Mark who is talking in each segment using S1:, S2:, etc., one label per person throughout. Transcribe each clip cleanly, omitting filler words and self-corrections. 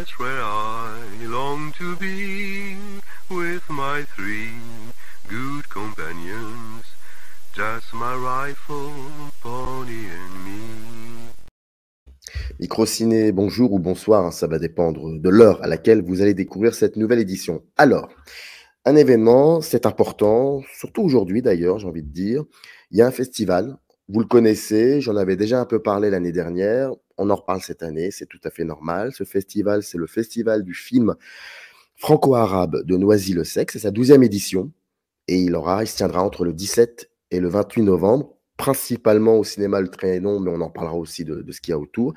S1: That's where I long to be, with my three good companions, just my rifle, pony and me.
S2: Microciné, bonjour ou bonsoir, hein, ça va dépendre de l'heure à laquelle vous allez découvrir cette nouvelle édition. Alors, un événement, c'est important, surtout aujourd'hui d'ailleurs, j'ai envie de dire. Il y a un festival, vous le connaissez, j'en avais déjà un peu parlé l'année dernière, on en reparle cette année, c'est tout à fait normal. Ce festival, c'est le festival du film franco-arabe de Noisy-le-Sec, c'est sa 12e édition, et il se tiendra entre le 17 et le 28 novembre, principalement au cinéma Le Trianon, mais on en parlera aussi de ce qu'il y a autour.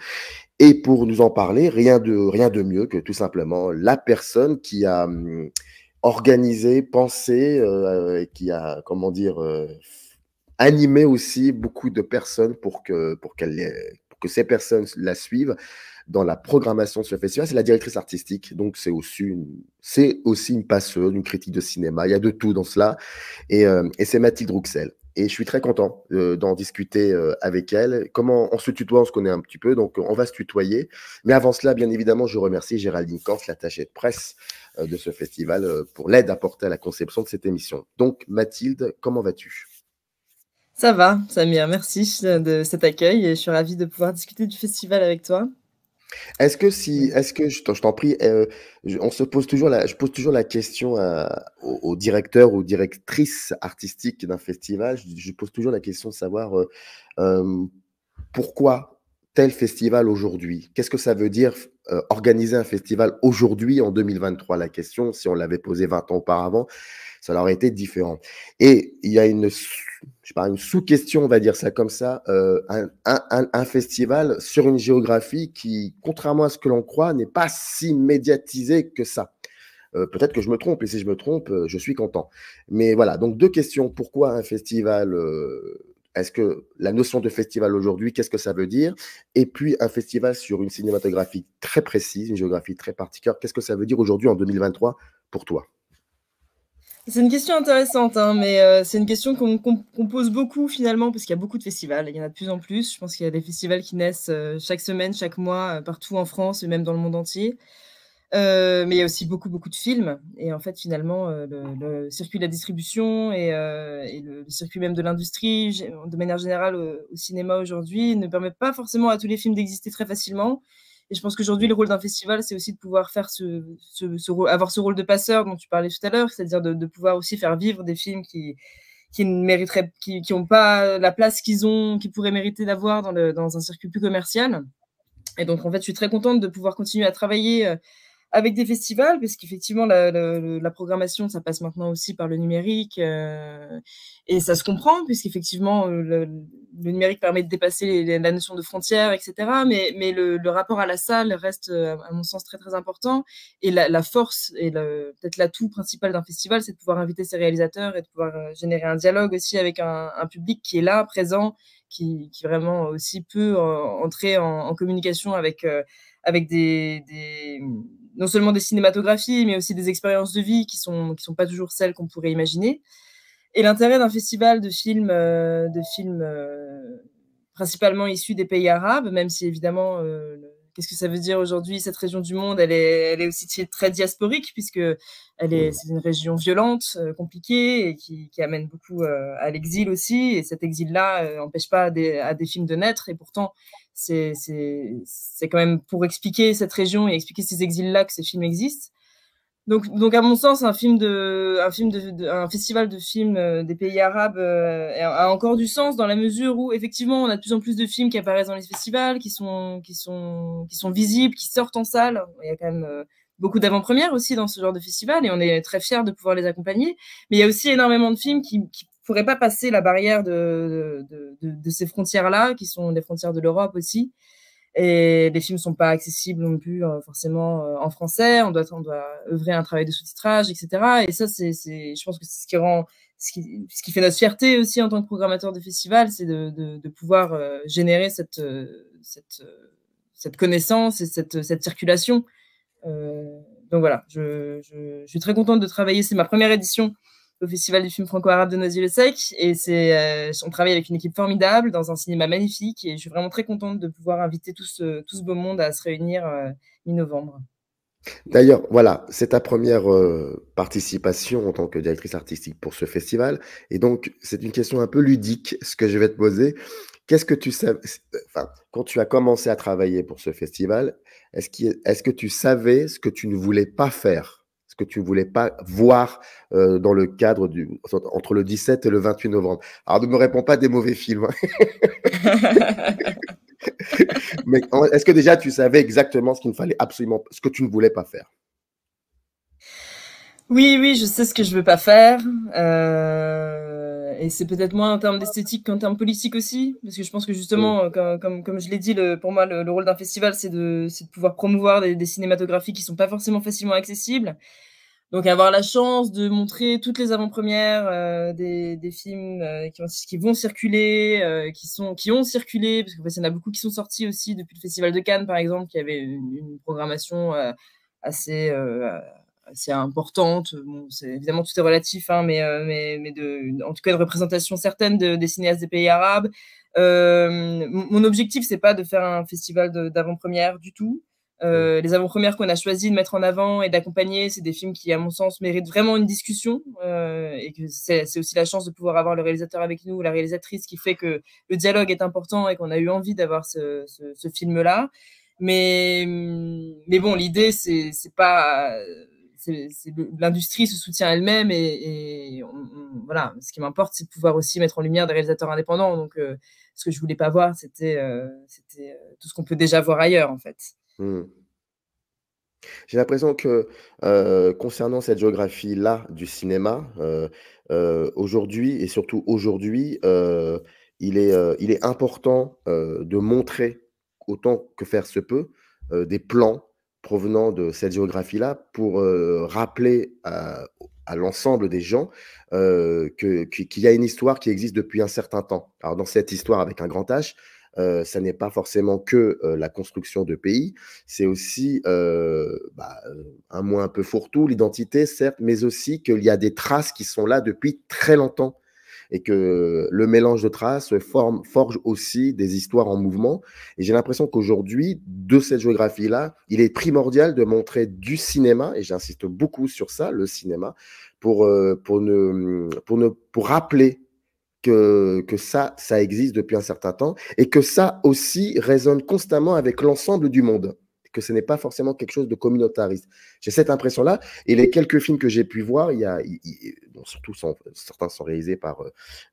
S2: Et pour nous en parler, rien de mieux que tout simplement la personne qui a organisé, pensé, et qui a, comment dire, animé aussi beaucoup de personnes pour que ces personnes la suivent dans la programmation de ce festival. C'est la directrice artistique, donc c'est aussi une passeuse, une critique de cinéma. Il y a de tout dans cela. Et c'est Mathilde Rouxel. Et je suis très content d'en discuter avec elle. Comment on se tutoie, on se connaît un petit peu, donc on va se tutoyer. Mais avant cela, bien évidemment, je remercie Géraldine Kors, l'attachée de presse de ce festival, pour l'aide apportée à la conception de cette émission. Donc, Mathilde, comment vas-tu?
S3: Ça va, Samir, merci de cet accueil et je suis ravie de pouvoir discuter du festival avec toi.
S2: Est-ce que, je t'en prie, je pose toujours la question au directeur ou directrice artistique d'un festival, je pose toujours la question de savoir euh, pourquoi tel festival aujourd'hui? Qu'est-ce que ça veut dire organiser un festival aujourd'hui en 2023? La question, si on l'avait posée 20 ans auparavant, ça aurait été différent. Et il y a je sais pas, une sous-question, on va dire ça comme ça, un festival sur une géographie qui, contrairement à ce que l'on croit, n'est pas si médiatisé que ça. Peut-être que je me trompe, et si je me trompe, je suis content. Mais voilà, donc deux questions. Pourquoi un festival est-ce que la notion de festival aujourd'hui, qu'est-ce que ça veut dire? Et puis un festival sur une cinématographie très précise, une géographie très particulière, qu'est-ce que ça veut dire aujourd'hui en 2023 pour toi?
S3: C'est une question intéressante, hein, mais c'est une question qu'on pose beaucoup finalement, parce qu'il y a beaucoup de festivals, il y en a de plus en plus. Je pense qu'il y a des festivals qui naissent chaque semaine, chaque mois, partout en France et même dans le monde entier. Mais il y a aussi beaucoup, beaucoup de films. Et en fait, finalement, le circuit de la distribution et le circuit même de l'industrie, de manière générale, au cinéma aujourd'hui, ne permet pas forcément à tous les films d'exister très facilement. Et je pense qu'aujourd'hui, le rôle d'un festival, c'est aussi de pouvoir faire avoir ce rôle de passeur dont tu parlais tout à l'heure, c'est-à-dire de pouvoir aussi faire vivre des films qui ne mériteraient, qui n'ont pas la place qu'ils pourraient mériter d'avoir dans un circuit plus commercial. Et donc, en fait, je suis très contente de pouvoir continuer à travailler avec des festivals, parce qu'effectivement, la programmation, ça passe maintenant aussi par le numérique, et ça se comprend, puisqu'effectivement, le numérique permet de dépasser la notion de frontières, etc. Mais le rapport à la salle reste, à mon sens, très, très important. Et la force et peut-être l'atout principal d'un festival, c'est de pouvoir inviter ses réalisateurs et de pouvoir générer un dialogue aussi avec un public qui est là, présent, qui vraiment aussi peut entrer en communication avec non seulement des cinématographies, mais aussi des expériences de vie qui sont pas toujours celles qu'on pourrait imaginer. Et l'intérêt d'un festival de films principalement issus des pays arabes, même si évidemment, qu'est-ce que ça veut dire aujourd'hui, cette région du monde, elle est aussi très diasporique, puisque c'est une région violente, compliquée, et qui amène beaucoup à l'exil aussi. Et cet exil-là n'empêche pas à des films de naître. Et pourtant, c'est quand même pour expliquer cette région et expliquer ces exils-là que ces films existent. Donc à mon sens, un festival de films des pays arabes a encore du sens, dans la mesure où effectivement on a de plus en plus de films qui apparaissent dans les festivals, qui sont visibles, qui sortent en salle. Il y a quand même beaucoup d'avant-premières aussi dans ce genre de festival, et on est très fiers de pouvoir les accompagner. Mais il y a aussi énormément de films qui pourraient pas passer la barrière de ces frontières-là, qui sont les frontières de l'Europe aussi. Et les films sont pas accessibles non plus forcément en français. On doit œuvrer à un travail de sous-titrage, etc. Et ça, je pense que c'est ce qui fait notre fierté aussi en tant que programmateur de festival, c'est de pouvoir générer cette connaissance et cette circulation. Donc voilà, je suis très contente de travailler. C'est ma première édition au Festival du film franco-arabe de Noisy-le-Sec, et on travaille avec une équipe formidable dans un cinéma magnifique, et je suis vraiment très contente de pouvoir inviter tout ce beau monde à se réunir mi-novembre.
S2: D'ailleurs, voilà, c'est ta première participation en tant que directrice artistique pour ce festival. Et donc, c'est une question un peu ludique, ce que je vais te poser. Qu'est-ce que tu savais, enfin, quand tu as commencé à travailler pour ce festival, est-ce que tu savais ce que tu ne voulais pas faire, ce que tu ne voulais pas voir dans le cadre entre le 17 et le 28 novembre? Alors, ne me réponds pas des mauvais films, hein. Mais est-ce que déjà tu savais exactement ce qu'il ne fallait absolument, ce que tu ne voulais pas faire?
S3: Oui, oui, je sais ce que je veux pas faire. Et c'est peut-être moins en termes d'esthétique qu'en termes politiques aussi. Parce que je pense que
S2: Mm.
S3: justement, comme je l'ai dit, pour moi, le rôle d'un festival, c'est de pouvoir promouvoir des cinématographies qui sont pas forcément facilement accessibles. Donc avoir la chance de montrer toutes les avant-premières des films qui vont circuler, qui ont circulé, parce qu'il y en a beaucoup qui sont sortis aussi depuis le Festival de Cannes, par exemple, qui avait une programmation assez assez importante. Bon, évidemment tout est relatif, hein, en tout cas une représentation certaine des cinéastes des pays arabes. Mon objectif, c'est pas de faire un festival d'avant-première du tout.
S2: Mm.
S3: Les avant-premières qu'on a choisi de mettre en avant et d'accompagner, c'est des films qui, à mon sens, méritent vraiment une discussion, et que c'est aussi la chance de pouvoir avoir le réalisateur avec nous, la réalisatrice, qui fait que le dialogue est important et qu'on a eu envie d'avoir ce film-là. Mais bon, l'idée, c'est pas... L'industrie se soutient elle-même et voilà, ce qui m'importe, c'est de pouvoir aussi mettre en lumière des réalisateurs indépendants. Donc, ce que je voulais pas voir, c'était tout ce qu'on peut déjà voir ailleurs, en fait.
S2: Mm. J'ai l'impression que concernant cette géographie-là du cinéma, aujourd'hui et surtout aujourd'hui, il est important de montrer autant que faire se peut des plans provenant de cette géographie-là pour rappeler à l'ensemble des gens qu'il y a une histoire qui existe depuis un certain temps. Alors dans cette histoire avec un grand H, ça n'est pas forcément que la construction de pays, c'est aussi un mot un peu fourre-tout, l'identité, certes, mais aussi qu'il y a des traces qui sont là depuis très longtemps et que le mélange de traces forge aussi des histoires en mouvement. Et j'ai l'impression qu'aujourd'hui, de cette géographie-là, il est primordial de montrer du cinéma, et j'insiste beaucoup sur ça, le cinéma, pour rappeler que ça existe depuis un certain temps et que ça aussi résonne constamment avec l'ensemble du monde, que ce n'est pas forcément quelque chose de communautariste. J'ai cette impression-là, et les quelques films que j'ai pu voir, bon, surtout certains sont réalisés par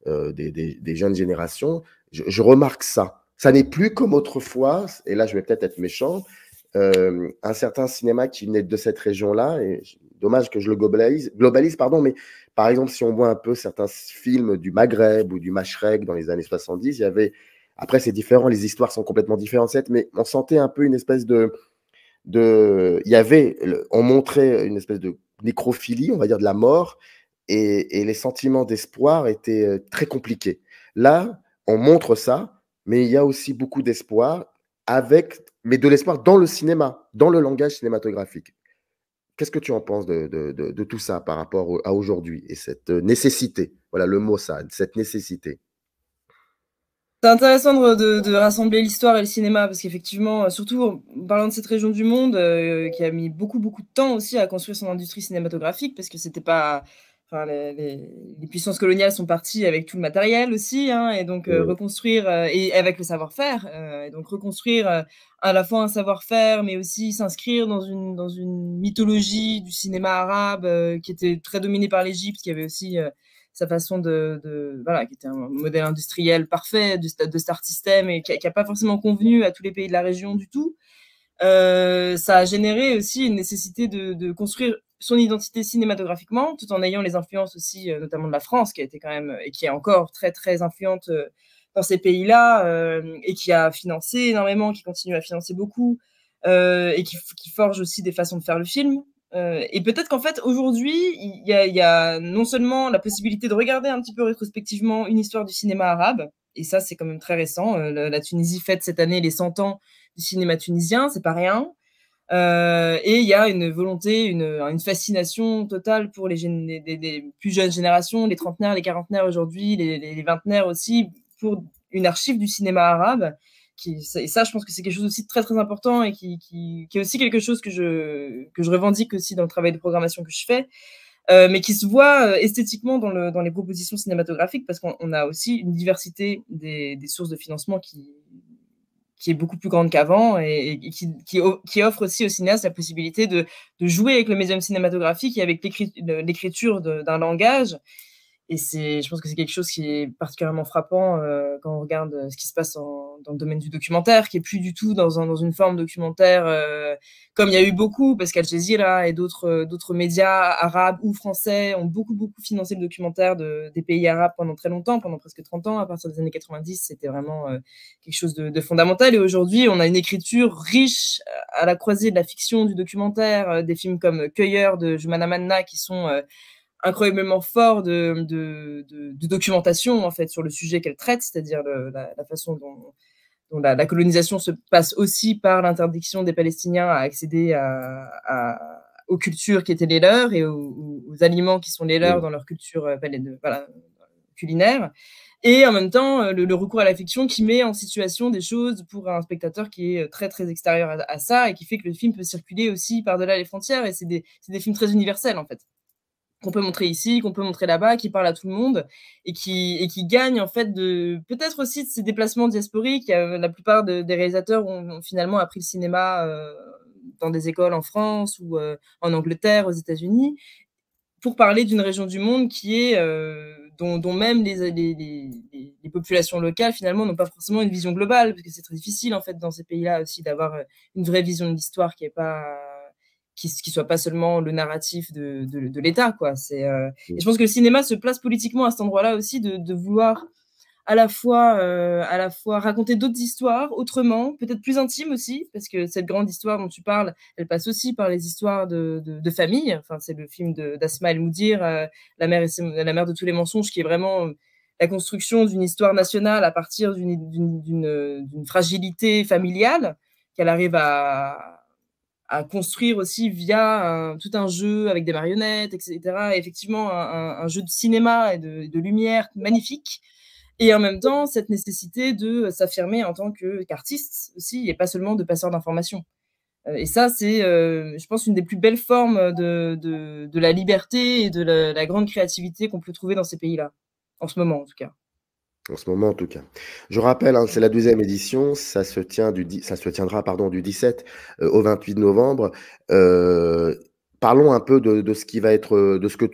S2: des jeunes générations, je remarque ça. Ça n'est plus comme autrefois, et là je vais peut-être être méchant, un certain cinéma qui venait de cette région-là, et dommage que je le globalise, pardon, mais par exemple, si on voit un peu certains films du Maghreb ou du Machrek dans les années 70, il y avait, après c'est différent, les histoires sont complètement différentes, mais on sentait un peu une espèce il y avait, on montrait une espèce de nécrophilie, on va dire de la mort, et les sentiments d'espoir étaient très compliqués. Là, on montre ça, mais il y a aussi beaucoup d'espoir mais de l'espoir dans le cinéma, dans le langage cinématographique. Qu'est-ce que tu en penses de tout ça par rapport à aujourd'hui et cette nécessité? Voilà le mot, ça, cette nécessité.
S3: C'est intéressant de rassembler l'histoire et le cinéma, parce qu'effectivement, surtout en parlant de cette région du monde, qui a mis beaucoup, beaucoup de temps aussi à construire son industrie cinématographique, parce que c'était pas... Enfin, les puissances coloniales sont parties avec tout le matériel aussi, hein, et donc reconstruire, et avec le savoir-faire, et donc reconstruire à la fois un savoir-faire, mais aussi s'inscrire dans une mythologie du cinéma arabe qui était très dominée par l'Égypte, qui avait aussi... sa façon voilà, qui était un modèle industriel parfait de Star System et qui a pas forcément convenu à tous les pays de la région du tout. Ça a généré aussi une nécessité de construire son identité cinématographiquement, tout en ayant les influences aussi, notamment de la France, qui a été quand même, et qui est encore très, très influente dans ces pays-là, et qui a financé énormément, qui continue à financer beaucoup, et qui forge aussi des façons de faire le film. Et peut-être qu'en fait, aujourd'hui, il y a non seulement la possibilité de regarder un petit peu rétrospectivement une histoire du cinéma arabe, et ça, c'est quand même très récent. La Tunisie fête cette année les 100 ans du cinéma tunisien, c'est pas rien. Et il y a une volonté, une fascination totale pour des plus jeunes générations, les trentenaires, les quarantenaires aujourd'hui, les vingtenaires aussi, pour une archive du cinéma arabe et ça, je pense que c'est quelque chose aussi de très, très important et qui est aussi quelque chose que je revendique aussi dans le travail de programmation que je fais, mais qui se voit esthétiquement dans les propositions cinématographiques, parce qu'on a aussi une diversité des sources de financement qui est beaucoup plus grande qu'avant et qui offre aussi aux cinéastes la possibilité de jouer avec le médium cinématographique et avec l'écriture d'un langage. Et je pense que c'est quelque chose qui est particulièrement frappant quand on regarde ce qui se passe dans le domaine du documentaire, qui est plus du tout dans une forme documentaire comme il y a eu beaucoup, parce qu'Al Jazeera et d'autres médias arabes ou français ont beaucoup financé le documentaire des pays arabes pendant très longtemps, pendant presque 30 ans. À partir des années 90, c'était vraiment quelque chose de fondamental. Et aujourd'hui, on a une écriture riche à la croisée de la fiction, du documentaire, des films comme Cueilleur de Jumana Manna qui sont incroyablement fort de documentation en fait sur le sujet qu'elle traite, c'est-à-dire la façon dont la colonisation se passe aussi par l'interdiction des Palestiniens à accéder aux cultures qui étaient les leurs et aux aliments qui sont les leurs dans leur culture culinaire. Et en même temps, le recours à la fiction qui met en situation des choses pour un spectateur qui est très, très extérieur à ça et qui fait que le film peut circuler aussi par-delà les frontières. Et c'est des films très universels, en fait, qu'on peut montrer ici, qu'on peut montrer là-bas, qui parle à tout le monde et qui gagne en fait peut-être aussi de ces déplacements diasporiques. La plupart des réalisateurs ont finalement appris le cinéma dans des écoles en France ou en Angleterre, aux États-Unis, pour parler d'une région du monde qui est dont même les populations locales finalement n'ont pas forcément une vision globale, parce que c'est très difficile en fait dans ces pays-là aussi d'avoir une vraie vision de l'histoire qui soit pas seulement le narratif de l'État, quoi. Et je pense que le cinéma se place politiquement à cet endroit-là aussi, de vouloir à la fois raconter d'autres histoires autrement, peut-être plus intimes aussi, parce que cette grande histoire dont tu parles, elle passe aussi par les histoires de famille. Enfin, c'est le film d'Asma El Moudir, la mère de tous les mensonges, qui est vraiment la construction d'une histoire nationale à partir d'une fragilité familiale qu'elle arrive à construire aussi via tout un jeu avec des marionnettes, etc. Et effectivement, un jeu de cinéma et de lumière magnifique. Et en même temps, cette nécessité de s'affirmer en tant qu'artiste aussi, et pas seulement de passeur d'informations. Et ça, c'est, je pense, une des plus belles formes de la liberté et de la grande créativité qu'on peut trouver dans ces pays-là, en ce moment en tout cas.
S2: En ce moment, en tout cas. Je rappelle, c'est la 12e édition. Ça se tiendra du 17 au 28 novembre. Parlons un peu de ce qui va être, de ce que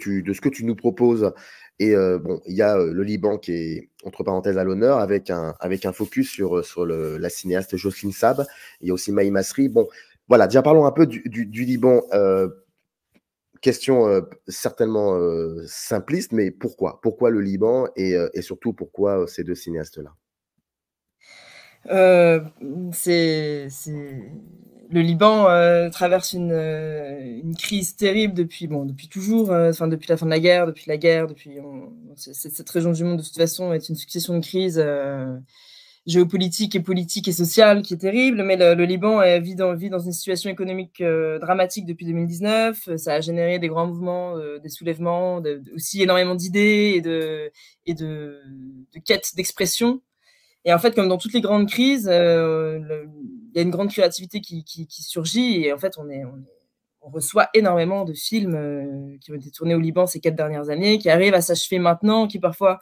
S2: tu nous proposes. Et bon, il y a le Liban qui est, entre parenthèses, à l'honneur, avec un focus sur la cinéaste Jocelyne Sab. Il y a aussi Maï Masri. Bon, voilà, déjà parlons un peu du Liban. Question certainement simpliste, mais pourquoi? Pourquoi le Liban et surtout pourquoi ces deux cinéastes-là?
S3: Le Liban traverse une crise terrible depuis toujours, depuis la fin de la guerre, cette région du monde de toute façon est une succession de crises géopolitique et politique et sociale qui est terrible, mais le Liban vit dans une situation économique dramatique depuis 2019. Ça a généré des grands mouvements, des soulèvements, aussi énormément d'idées et de quêtes d'expression. Et en fait, comme dans toutes les grandes crises, il y a une grande créativité qui surgit, et en fait, on reçoit énormément de films qui ont été tournés au Liban ces 4 dernières années, qui arrivent à s'achever maintenant, qui parfois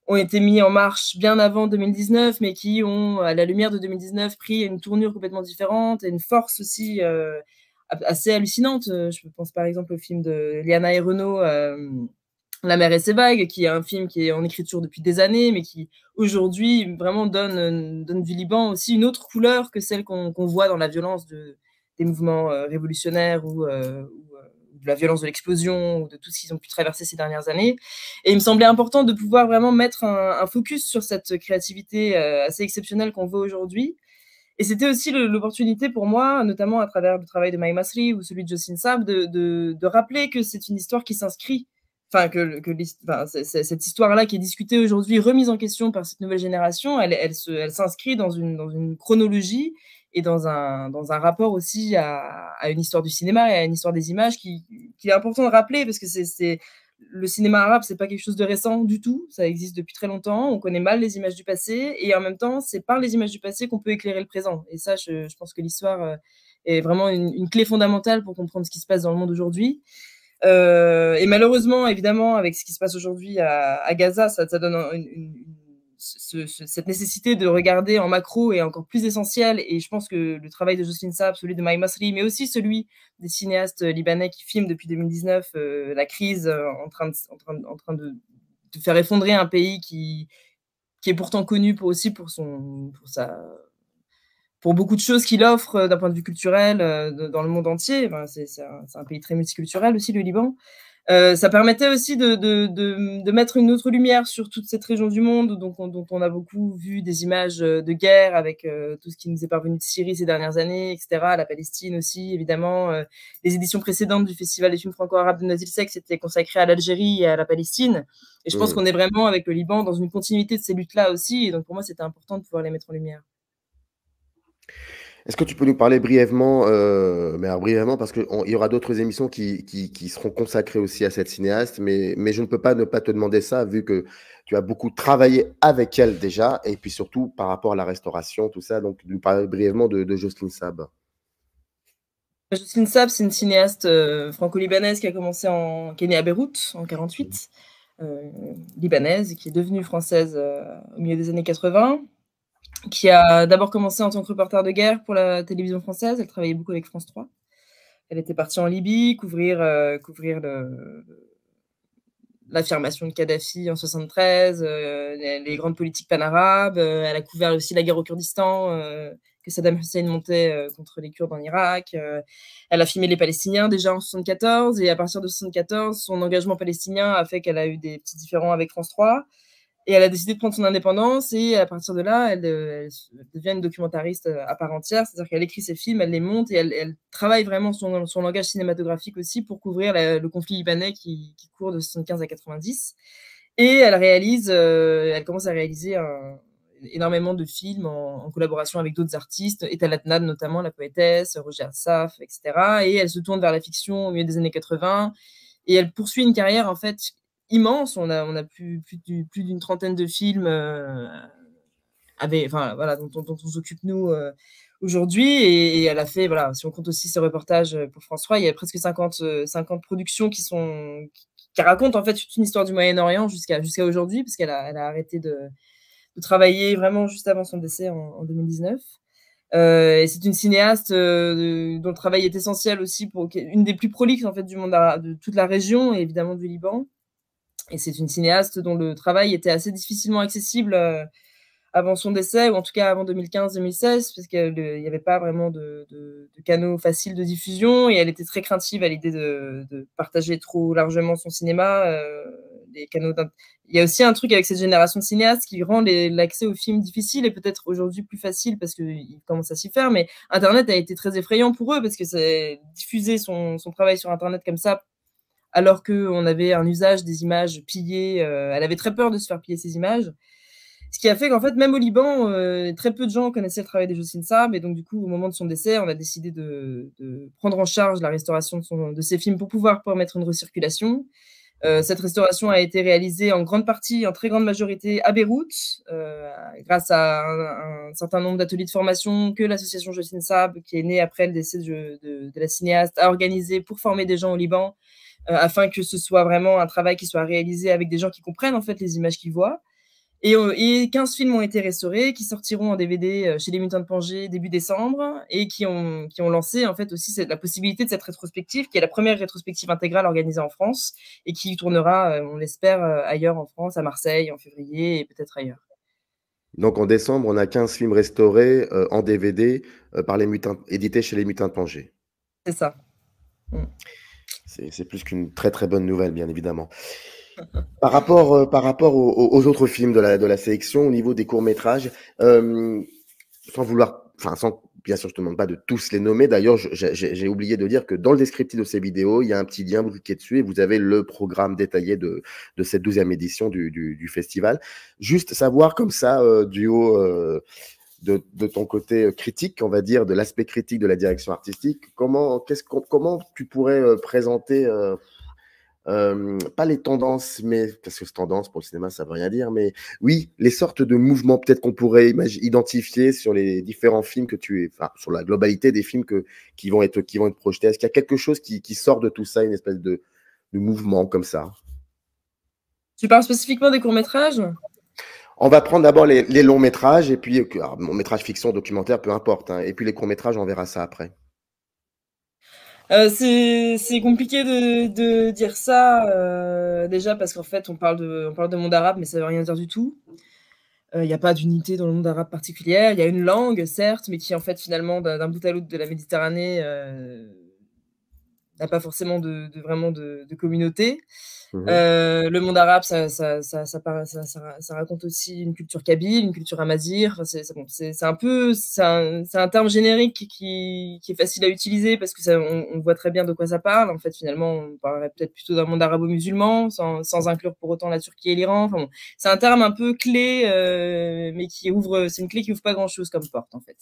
S3: ont été mis en marche bien avant 2019, mais qui ont, à la lumière de 2019, pris une tournure complètement différente et une force aussi assez hallucinante. Je pense par exemple au film de Liana et Renaud, La mer et ses vagues, qui est un film qui est en écriture depuis des années, mais qui aujourd'hui vraiment donne du Liban aussi une autre couleur que celle qu'on voit dans la violence des mouvements révolutionnaires ou de la violence de l'explosion, ou de tout ce qu'ils ont pu traverser ces dernières années. Et il me semblait important de pouvoir vraiment mettre un focus sur cette créativité assez exceptionnelle qu'on voit aujourd'hui. Et c'était aussi l'opportunité pour moi, notamment à travers le travail de Maï Masri ou celui de Jocelyne Sab, de rappeler que c'est une histoire qui s'inscrit, cette histoire-là qui est discutée aujourd'hui, remise en question par cette nouvelle génération, elle s'inscrit dans une chronologie et dans un rapport aussi à une histoire du cinéma et à une histoire des images qui est important de rappeler, parce que c'est le cinéma arabe, c'est pas quelque chose de récent du tout, ça existe depuis très longtemps, on connaît mal les images du passé, et en même temps, c'est par les images du passé qu'on peut éclairer le présent. Et ça, je pense que l'histoire est vraiment une clé fondamentale pour comprendre ce qui se passe dans le monde aujourd'hui. Et malheureusement, évidemment, avec ce qui se passe aujourd'hui à Gaza, ça donne cette nécessité de regarder en macro est encore plus essentielle. Et je pense que le travail de Jocelyne Saab, celui de Maï Masri, mais aussi celui des cinéastes libanais qui filment depuis 2019 la crise en train de faire effondrer un pays qui est pourtant connu pour beaucoup de choses qu'il offre d'un point de vue culturel dans le monde entier. C'est un pays très multiculturel aussi, le Liban. Ça permettait aussi de mettre une autre lumière sur toute cette région du monde dont on a beaucoup vu des images de guerre avec tout ce qui nous est parvenu de Syrie ces dernières années, etc. La Palestine aussi, évidemment. Les éditions précédentes du Festival des films franco-arabes de Nazilsek étaient consacrées à l'Algérie et à la Palestine. Et je pense qu'on est vraiment, avec le Liban, dans une continuité de ces luttes-là aussi. Et donc, pour moi, c'était important de pouvoir les mettre en lumière.
S2: Est-ce que tu peux nous parler brièvement, mais alors brièvement, parce qu'il y aura d'autres émissions qui seront consacrées aussi à cette cinéaste, mais je ne peux pas ne pas te demander ça, vu que tu as beaucoup travaillé avec elle déjà, et puis surtout par rapport à la restauration, tout ça. Donc, nous parler brièvement de Jocelyne Saab.
S3: Jocelyne Saab, c'est une cinéaste franco-libanaise qui est née à Beyrouth en 1948, libanaise, et qui est devenue française au milieu des années 80. Qui a d'abord commencé en tant que reporter de guerre pour la télévision française. Elle travaillait beaucoup avec France 3. Elle était partie en Libye couvrir l'affirmation de Kadhafi en 1973, les grandes politiques panarabes. Elle a couvert aussi la guerre au Kurdistan, que Saddam Hussein montait contre les Kurdes en Irak. Elle a filmé les Palestiniens déjà en 1974, et à partir de 1974, son engagement palestinien a fait qu'elle a eu des petits différends avec France 3. Et elle a décidé de prendre son indépendance, et à partir de là, elle devient une documentariste à part entière. C'est-à-dire qu'elle écrit ses films, elle les monte, et elle travaille vraiment son langage cinématographique aussi pour couvrir le conflit libanais qui court de 75 à 90. Et elle commence à réaliser énormément de films en collaboration avec d'autres artistes, Etal Adnan notamment, la poétesse, Roger Assaf, etc. Et elle se tourne vers la fiction au milieu des années 80, et elle poursuit une carrière en fait immense. On a plus d'une trentaine de films dont on s'occupe nous aujourd'hui, et elle a fait, si on compte aussi ses reportages pour France 3, il y a presque 50 productions qui racontent en fait toute une histoire du Moyen-Orient jusqu'à aujourd'hui, parce qu'elle a arrêté de travailler vraiment juste avant son décès en 2019. Et c'est une cinéaste dont le travail est essentiel aussi, une des plus prolixes en fait du monde de toute la région, et évidemment du Liban. Et c'est une cinéaste dont le travail était assez difficilement accessible avant son décès, ou en tout cas avant 2015-2016, parce qu'il n'y avait pas vraiment de canaux faciles de diffusion, et elle était très craintive à l'idée de partager trop largement son cinéma. Il y a aussi un truc avec cette génération de cinéastes qui rend l'accès aux films difficile, et peut-être aujourd'hui plus facile parce qu'ils commencent à s'y faire, mais Internet a été très effrayant pour eux, parce que diffuser son travail sur Internet comme ça, alors qu'on avait un usage des images pillées, elle avait très peur de se faire piller ces images. Ce qui a fait qu'en fait, même au Liban, très peu de gens connaissaient le travail de Jocelyne Saab, et donc du coup, au moment de son décès, on a décidé de prendre en charge la restauration de ses films pour pouvoir permettre une recirculation. Cette restauration a été réalisée en très grande majorité à Beyrouth, grâce à un certain nombre d'ateliers de formation que l'association Jocelyne Saab, qui est née après le décès de la cinéaste, a organisé pour former des gens au Liban, afin que ce soit vraiment un travail qui soit réalisé avec des gens qui comprennent en fait les images qu'ils voient. Et 15 films ont été restaurés, qui sortiront en DVD chez les Mutants de Pangée début décembre, et qui ont lancé en fait aussi la possibilité de cette rétrospective, qui est la première rétrospective intégrale organisée en France, et qui tournera, on l'espère, ailleurs en France, à Marseille en février, et peut-être ailleurs.
S2: Donc en décembre, on a 15 films restaurés en DVD édités chez les Mutants de Pangée.
S3: C'est ça.
S2: C'est plus qu'une très très bonne nouvelle, bien évidemment. Par rapport aux autres films de la sélection, au niveau des courts-métrages, bien sûr, je te demande pas de tous les nommer. D'ailleurs, j'ai oublié de dire que dans le descriptif de ces vidéos, il y a un petit lien, vous cliquez dessus et vous avez le programme détaillé de cette 12e édition du festival. Juste savoir comme ça, du haut de ton côté critique, on va dire, de l'aspect critique de la direction artistique, comment tu pourrais présenter pas les tendances, mais parce que tendance pour le cinéma, ça veut rien dire, mais oui, les sortes de mouvements peut-être qu'on pourrait identifier sur les différents films enfin, sur la globalité des films qui vont être projetés. Est-ce qu'il y a quelque chose qui sort de tout ça, une espèce de mouvement comme ça?
S3: Tu parles spécifiquement des courts-métrages?
S2: On va prendre d'abord les longs métrages, et puis long métrage, fiction, documentaire, peu importe, hein, et puis les courts métrages, on verra ça après.
S3: C'est compliqué de dire ça, déjà parce qu'en fait on parle de monde arabe, mais ça veut rien dire du tout. Il n'y a pas d'unité dans le monde arabe particulière. Il y a une langue, certes, mais qui en fait finalement d'un bout à l'autre de la Méditerranée n'a pas forcément vraiment de communauté. Le monde arabe, ça raconte aussi une culture kabyle, une culture amazigh. Enfin, c'est un terme générique qui est facile à utiliser parce que on voit très bien de quoi ça parle. En fait, finalement, on parlerait peut-être plutôt d'un monde arabo-musulman, sans inclure pour autant la Turquie et l'Iran. Enfin, bon, c'est un terme un peu clé, mais c'est une clé qui ouvre pas grand-chose comme porte, en fait.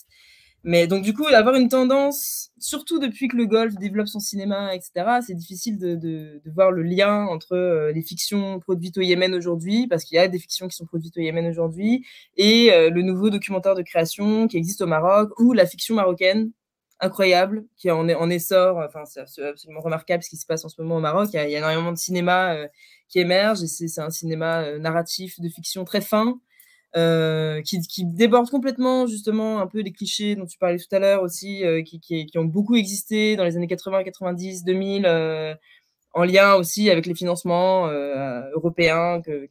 S3: Mais donc, du coup, avoir une tendance, surtout depuis que le Golfe développe son cinéma, etc., c'est difficile de voir le lien entre les fictions produites au Yémen aujourd'hui, parce qu'il y a des fictions qui sont produites au Yémen aujourd'hui, et le nouveau documentaire de création qui existe au Maroc, ou la fiction marocaine, incroyable, qui est en essor. Enfin, c'est absolument remarquable ce qui se passe en ce moment au Maroc. Il y a énormément de cinéma qui émerge, et c'est un cinéma narratif de fiction très fin, qui déborde complètement justement un peu les clichés dont tu parlais tout à l'heure aussi, qui ont beaucoup existé dans les années 80, 90, 2000, en lien aussi avec les financements européens que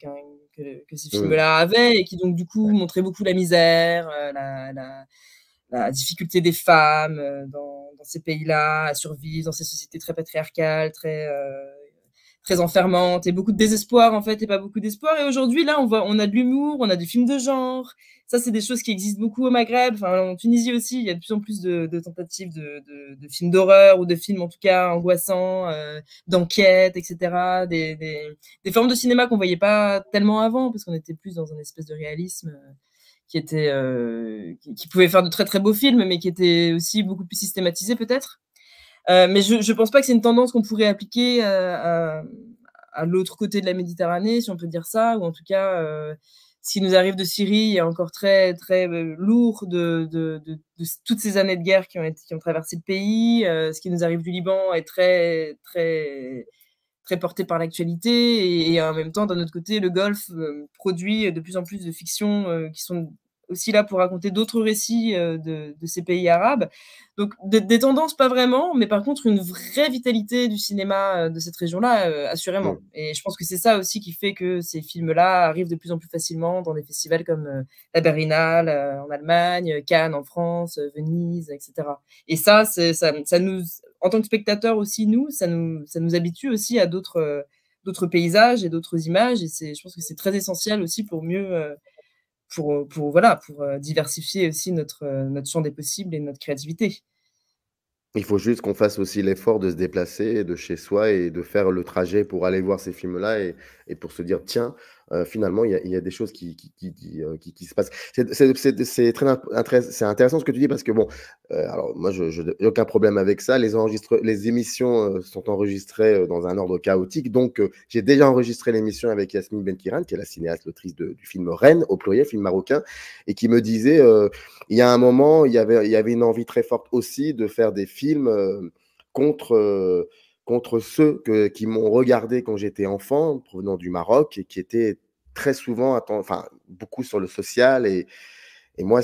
S3: ces films-là avaient, et qui donc du coup montraient beaucoup la misère, la difficulté des femmes dans ces pays-là à survivre dans ces sociétés très patriarcales, très enfermante, et beaucoup de désespoir en fait, et pas beaucoup d'espoir. Et aujourd'hui, là, on a de l'humour, on a des films de genre. Ça, c'est des choses qui existent beaucoup au Maghreb. Enfin, en Tunisie aussi, il y a de plus en plus de tentatives de films d'horreur, ou de films en tout cas angoissants, d'enquête, etc. Des formes de cinéma qu'on voyait pas tellement avant, parce qu'on était plus dans un espèce de réalisme qui pouvait faire de très très beaux films, mais qui était aussi beaucoup plus systématisé peut-être. Mais je pense pas que c'est une tendance qu'on pourrait appliquer à l'autre côté de la Méditerranée, si on peut dire ça, ou en tout cas, ce qui nous arrive de Syrie est encore très très lourd de toutes ces années de guerre qui ont traversé le pays. Ce qui nous arrive du Liban est très très très porté par l'actualité, et en même temps, d'un autre côté, le Golfe produit de plus en plus de fictions qui sont aussi là pour raconter d'autres récits de ces pays arabes. Donc, des tendances, pas vraiment, mais par contre, une vraie vitalité du cinéma de cette région-là, assurément. Et je pense que c'est ça aussi qui fait que ces films-là arrivent de plus en plus facilement dans des festivals comme la Berlinale en Allemagne, Cannes en France, Venise, etc. Et ça nous, en tant que spectateurs aussi, ça nous habitue aussi à d'autres paysages et d'autres images. Et je pense que c'est très essentiel aussi pour mieux... pour diversifier aussi notre champ des possibles et notre créativité.
S2: Il faut juste qu'on fasse aussi l'effort de se déplacer de chez soi et de faire le trajet pour aller voir ces films-là, et pour se dire: «Tiens, finalement, il y a des choses qui se passent». C'est très intéressant ce que tu dis, parce que bon, alors moi, je j'ai aucun problème avec ça. Les émissions sont enregistrées dans un ordre chaotique, donc j'ai déjà enregistré l'émission avec Yasmine Benkiran, qui est la cinéaste, l'autrice du film Reine, au pluriel, film marocain, et qui me disait, il y a un moment, il y avait une envie très forte aussi de faire des films contre ceux qui m'ont regardé quand j'étais enfant, provenant du Maroc, et qui étaient très souvent, enfin, beaucoup sur le social, et moi,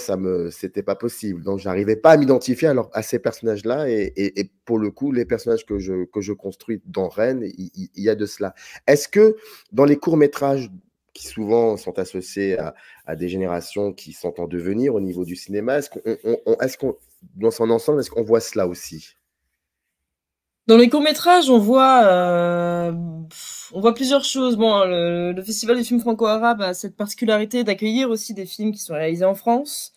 S2: c'était pas possible. Donc, j'arrivais pas à m'identifier à ces personnages-là, et pour le coup, les personnages que je construis dans Rennes, il y a de cela. Est-ce que dans les courts-métrages qui souvent sont associés à des générations qui sont en devenir au niveau du cinéma, dans son ensemble, est-ce qu'on voit cela aussi?
S3: Dans les courts-métrages, on voit plusieurs choses. Bon, le Festival des films franco-arabes a cette particularité d'accueillir aussi des films qui sont réalisés en France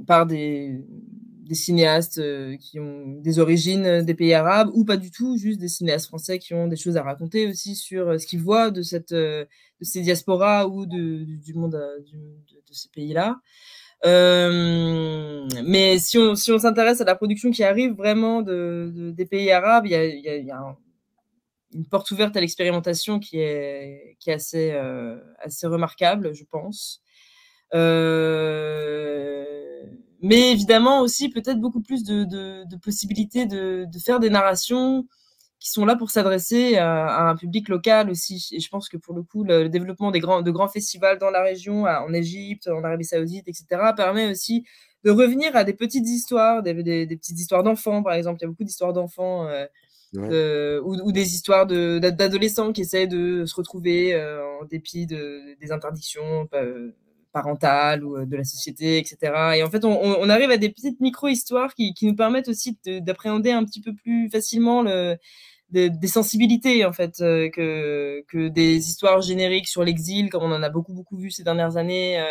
S3: par des cinéastes qui ont des origines des pays arabes, ou pas du tout, juste des cinéastes français qui ont des choses à raconter aussi sur ce qu'ils voient de ces diasporas, ou du monde de ces pays-là. Mais si on s'intéresse à la production qui arrive vraiment des pays arabes, il y a une porte ouverte à l'expérimentation qui est assez, assez remarquable, je pense. Mais évidemment aussi peut-être beaucoup plus de possibilités de faire des narrations qui sont là pour s'adresser à un public local aussi. Et je pense que pour le coup, le développement de grands festivals dans la région, en Égypte, en Arabie Saoudite, etc., permet aussi de revenir à des petites histoires, des petites histoires d'enfants, par exemple. Il y a beaucoup d'histoires d'enfants ou des histoires d'adolescents qui essaient de se retrouver en dépit des interdictions parentales ou de la société, etc. Et en fait, on arrive à des petites micro-histoires qui nous permettent aussi d'appréhender un petit peu plus facilement des sensibilités, en fait, que des histoires génériques sur l'exil, comme on en a beaucoup vu ces dernières années,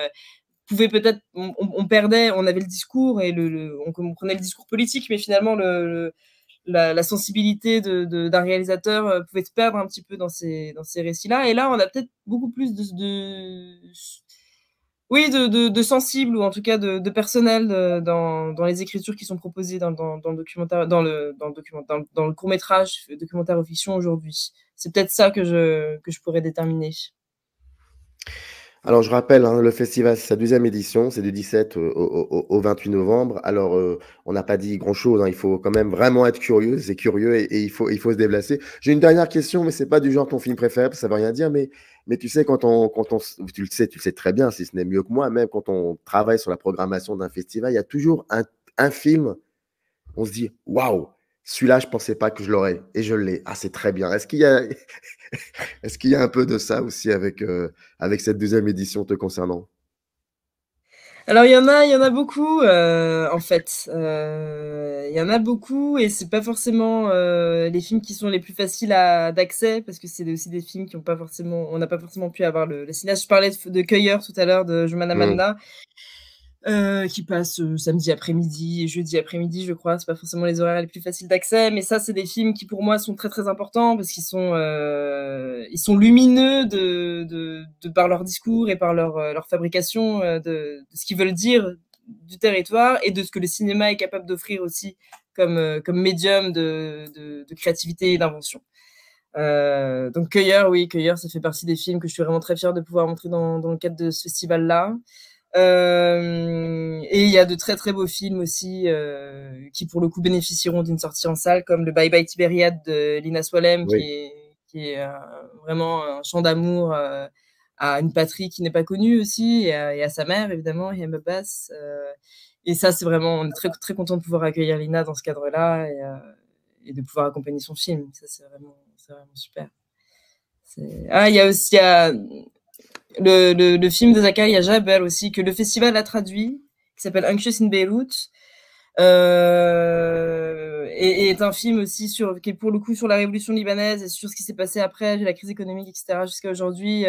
S3: pouvait peut-être, on perdait, on avait le discours et on comprenait le discours politique, mais finalement, la sensibilité d'un réalisateur pouvait se perdre un petit peu dans ces récits-là. Et là, on a peut-être beaucoup plus de sensibles, ou en tout cas de personnel dans les écritures qui sont proposées dans le documentaire, dans le court-métrage documentaire ou fiction aujourd'hui. C'est peut-être ça que je pourrais déterminer.
S2: Alors, je rappelle, hein, le festival, c'est sa 2e édition, c'est du 17 au 28 novembre. Alors, on n'a pas dit grand-chose, hein, il faut quand même vraiment être curieux, c'est curieux et il faut se déplacer. J'ai une dernière question, mais c'est pas du genre ton film préféré, parce que ça veut rien dire, mais tu sais, tu le sais très bien, si ce n'est mieux que moi, même quand on travaille sur la programmation d'un festival, il y a toujours un film, on se dit, waouh, celui-là, je pensais pas que je l'aurais, et je l'ai. Ah, c'est très bien. Est-ce qu'il y a un peu de ça aussi avec cette 2e édition te concernant?
S3: Alors il y en a beaucoup en fait. Il y en a beaucoup et c'est pas forcément les films qui sont les plus faciles d'accès, parce que c'est aussi des films on n'a pas forcément pu avoir le cinéaste. Je parlais de Cueilleur tout à l'heure, de Joumana Manna. Qui passe samedi après-midi et jeudi après-midi, je crois. C'est pas forcément les horaires les plus faciles d'accès, mais ça, c'est des films qui pour moi sont très très importants, parce qu'ils sont lumineux de par leur discours et par leur fabrication de ce qu'ils veulent dire du territoire et de ce que le cinéma est capable d'offrir aussi comme médium de créativité et d'invention. Donc Cueilleur, ça fait partie des films que je suis vraiment très fière de pouvoir montrer dans le cadre de ce festival-là. Et il y a de très très beaux films aussi qui pour le coup bénéficieront d'une sortie en salle, comme le Bye Bye Tibériade de Lina Swalem, qui est vraiment un chant d'amour à une patrie qui n'est pas connue aussi, et à sa mère évidemment, Hiam Abbas. Et ça, c'est vraiment, on est très très content de pouvoir accueillir Lina dans ce cadre-là et de pouvoir accompagner son film. Ça, c'est vraiment super. Il y a aussi le film de Zakaria Jabel aussi, que le festival a traduit, qui s'appelle Anxious in Beirut, et est un film aussi qui est pour le coup sur la révolution libanaise et sur ce qui s'est passé après, la crise économique, etc., jusqu'à aujourd'hui,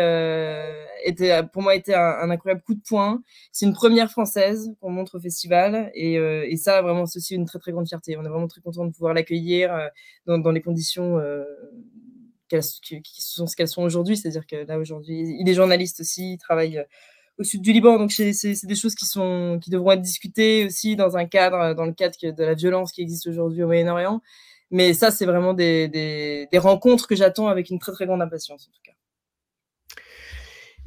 S3: pour moi était un incroyable coup de poing. C'est une première française qu'on montre au festival, et ça, vraiment, c'est aussi une très très grande fierté. On est vraiment très content de pouvoir l'accueillir dans les conditions qui sont ce qu'elles sont aujourd'hui, c'est-à-dire que là aujourd'hui, il est journaliste aussi, il travaille au sud du Liban, donc c'est des choses qui devront être discutées aussi dans le cadre de la violence qui existe aujourd'hui au Moyen-Orient. Mais ça, c'est vraiment des rencontres que j'attends avec une très très grande impatience en tout cas.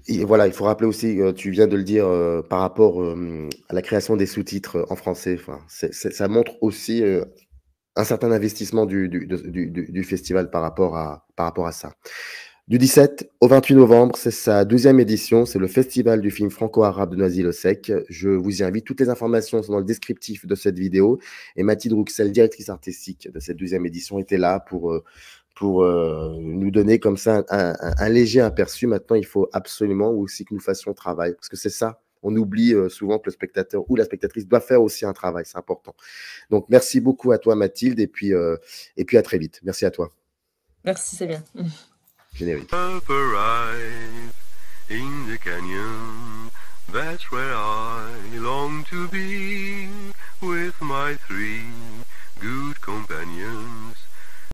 S2: Et voilà, il faut rappeler aussi, tu viens de le dire, par rapport à la création des sous-titres en français. Enfin, ça montre aussi un certain investissement du festival par rapport à ça. Du 17 au 28 novembre, c'est sa 12e édition, c'est le festival du film franco-arabe de Noisy-le-Sec. Je vous y invite, toutes les informations sont dans le descriptif de cette vidéo. Et Mathilde Rouxel, directrice artistique de cette 12e édition, était là pour nous donner comme ça un léger aperçu. Maintenant, il faut absolument aussi que nous fassions le travail, parce que c'est ça. On oublie souvent que le spectateur ou la spectatrice doit faire aussi un travail, c'est important. Donc, merci beaucoup à toi, Mathilde, et puis à très vite. Merci à toi.
S3: Merci, c'est bien.
S2: Générique.
S1: Up arrive in the canyon, that's where I long to be, with my 3 good companions.